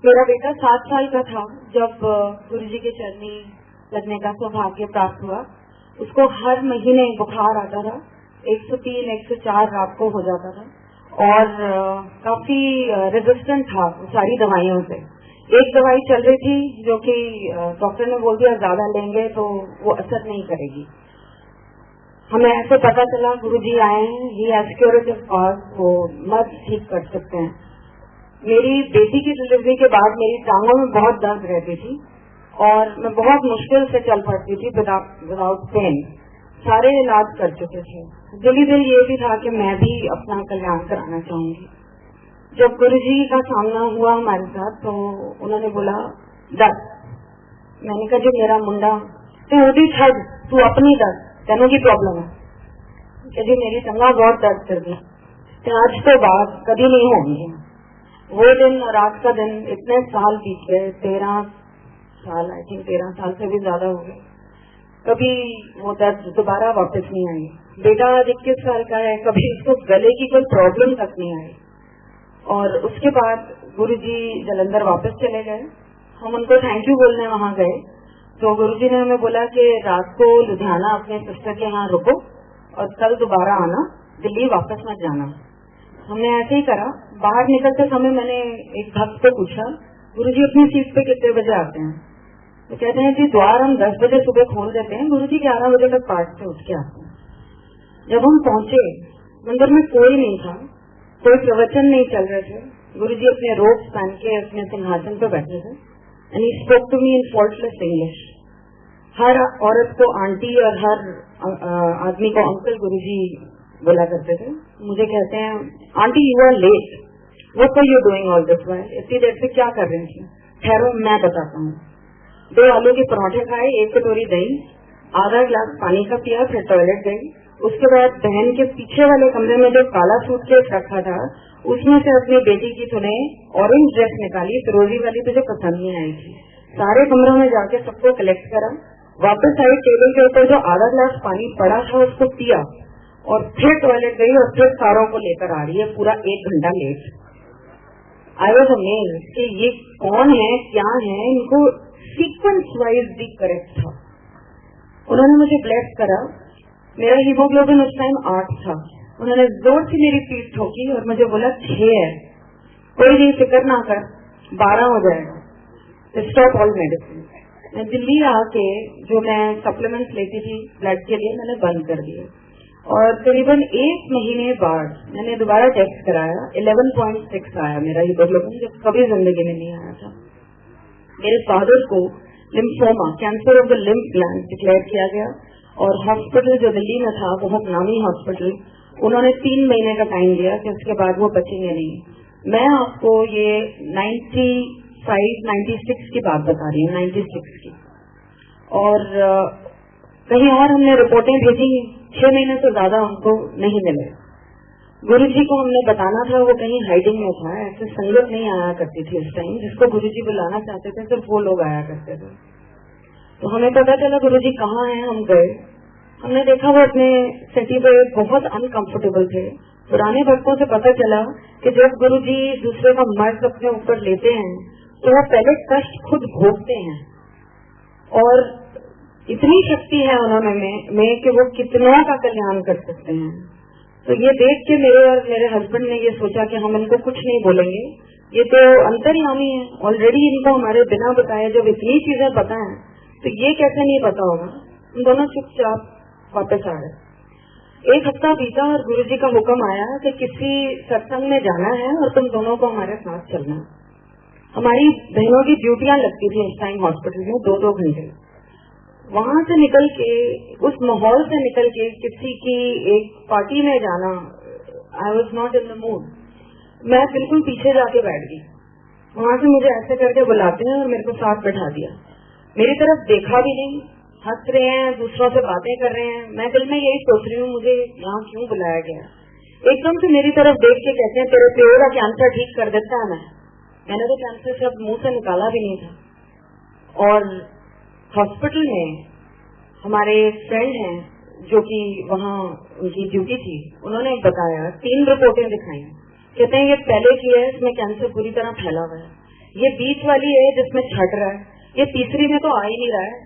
मेरा बेटा 7 साल का था जब गुरुजी के चरनी लगने का सौभाग्य प्राप्त हुआ। उसको हर महीने बुखार आता था, 103, 104 रात को हो जाता था और काफी रेजिस्टेंट था सारी दवाइयों से। एक दवाई चल रही थी जो कि डॉक्टर ने बोल दिया ज्यादा लेंगे तो वो असर नहीं करेगी। हमें ऐसे पता चला गुरुजी आए हैं, ही हैज क्यूरेटिव कॉज, वो मर्ज ठीक कर सकते हैं। मेरी बेटी की डिलीवरी के बाद मेरी टांगों में बहुत दर्द रहती थी और मैं बहुत मुश्किल से चल पड़ती थी विदाउट पेन। सारे इलाज कर चुके थे। दिली दिल ये भी था कि मैं भी अपना कल्याण कराना चाहूंगी। जब गुरुजी का सामना हुआ हमारे साथ तो उन्होंने बोला दर्द। मैंने कहा जी मेरा मुंडा तो वो भी छड़ तू अपनी दर्द तेनों की प्रॉब्लम है जी, मेरी टंगा बहुत दर्द कर दी, आज तो बात कभी नहीं होंगी। वो दिन और आज का दिन इतने साल बीत गए, 13 साल, आई थिंक 13 साल से भी ज्यादा हो गए, कभी वो दर्द दोबारा वापस नहीं आई। बेटा 21 साल का है, कभी उसको गले की कोई प्रॉब्लम तक नहीं आई। और उसके बाद गुरुजी जालंधर वापस चले गए। हम उनको थैंक यू बोलने वहां गए तो गुरुजी ने हमें बोला कि रात को लुधियाना अपने सिस्टर के यहाँ रुको और कल दोबारा आना, दिल्ली वापस मत जाना। हमने ऐसे ही करा। बाहर निकलते समय मैंने एक भक्त को पूछा गुरुजी अपनी सीट पे कितने बजे आते हैं? तो कहते हैं जी द्वार हम 10 बजे सुबह खोल देते हैं, गुरुजी 11 बजे तक पाठ से उठ के आते हैं। जब हम पहुंचे मंदिर में कोई नहीं था, कोई प्रवचन नहीं चल रहे थे। गुरुजी अपने रोब्स पहन के अपने सिंहासन पे बैठे थे and he spoke to me in faultless English. हर औरत को आंटी और हर आदमी को अंकल गुरुजी बोला करते थे। मुझे कहते हैं aunty you are late, what are you doing all this while? इतनी देर से क्या कर रही थी? ठहरो मैं बताता हूँ। 2 आलू के पराठे खाए, 1 कटोरी दही, आधा गिलास पानी का पिया, फिर टॉयलेट गई। उसके बाद बहन के पीछे वाले कमरे में जो काला सूटकेस रखा था उसमें से अपनी बेटी की तूने ऑरेंज ड्रेस निकाली, फिरोजी वाली तुझे पसंद नहीं आई थी। सारे कमरों में जाके सबको कलेक्ट करा, वापस आई, टेबल के ऊपर जो आधा गिलास पानी पड़ा था उसको पिया और फिर टॉयलेट गई और फिर सारों को लेकर आ रही है पूरा 1 घंटा लेट। आई वॉज अमेज्ड कि ये कौन है, क्या है, इनको सीक्वेंस वाइज भी करेक्ट था। उन्होंने मुझे ब्लेस करा। मेरा हीमोग्लोबिन उस टाइम 8 था। उन्होंने जोर से मेरी पीठ ठोकी और मुझे बोला 6 है, कोई नहीं फिक्र ना कर, 12 हो जाएगा, स्टॉप ऑल मेडिसिन। मैं दिल्ली आके जो मैं सप्लीमेंट्स लेती थी ब्लड के लिए मैंने बंद कर दिए और करीबन 1 महीने बाद मैंने दोबारा टेस्ट कराया, 11.6 आया मेरा हीमोग्लोबिन, जो कभी जिंदगी में नहीं आया था। मेरे फादर को lymphoma, cancer of the lymph gland declare किया गया और हॉस्पिटल जो दिल्ली में था, बहुत नामी हॉस्पिटल, उन्होंने 3 महीने का टाइम दिया कि उसके बाद वो बचेंगे नहीं। मैं आपको ये 95, 96 की बात बता रही हूँ, 96 की। और कहीं और हमने रिपोर्टें भेजी, 6 महीने से ज्यादा हमको नहीं मिले। गुरुजी को हमने बताना था, वो कहीं हाइडिंग में था। ऐसे संगत नहीं आया करती थी उस टाइम, जिसको गुरुजी बुलाना चाहते थे सिर्फ वो लोग आया करते थे। तो हमें पता चला गुरुजी कहाँ हैं। हम गए, हमने देखा वो अपने सिटी पे बहुत अनकंफर्टेबल थे। पुराने भक्तों से पता चला कि जब गुरुजी दूसरे का मर्ज अपने ऊपर लेते हैं तो वो पहले कष्ट खुद भोगते हैं और इतनी शक्ति है उन्होंने में कि वो कितनों का कल्याण कर सकते हैं। तो ये देख के मेरे और मेरे हस्बैंड ने ये सोचा कि हम इनको कुछ नहीं बोलेंगे, ये तो अंतर्यामी है, ऑलरेडी इनको हमारे बिना बताए जब इतनी चीजें पता है तो ये कैसे नहीं पता होगा। हम दोनों चुपचाप वापस आ गए। 1 हफ्ता बीता और गुरुजी का हुक्म आया कि किसी सत्संग में जाना है और तुम दोनों को हमारे साथ चलना। हमारी बहनों की ड्यूटियां लगती थी उस टाइम हॉस्पिटल में 2-2 घंटे। वहां से निकल के, उस माहौल से निकल के किसी की एक पार्टी में जाना, I was not in the mood. मैं बिल्कुल पीछे जाके बैठ गई। वहां से मुझे ऐसे करके बुलाते हैं और मेरे को साथ बैठा दिया। मेरी तरफ देखा भी नहीं, हंस रहे हैं, दूसरों से बातें कर रहे हैं। मैं दिल में यही सोच रही हूँ मुझे यहाँ क्यों बुलाया गया। एकदम से मेरी तरफ देख के कहते हैं तेरे प्योर का कैंसर ठीक कर देता है। मैंने तो कैंसर शब्द मुंह से निकाला भी नहीं था। और हॉस्पिटल में हमारे फ्रेंड हैं जो कि वहाँ उनकी ड्यूटी थी, उन्होंने बताया, 3 रिपोर्टें दिखाई। कहते हैं ये पहले की है, इसमें कैंसर पूरी तरह फैला हुआ है, ये बीच वाली है जिसमें छट रहा है, ये तीसरी में तो आ ही नहीं रहा है।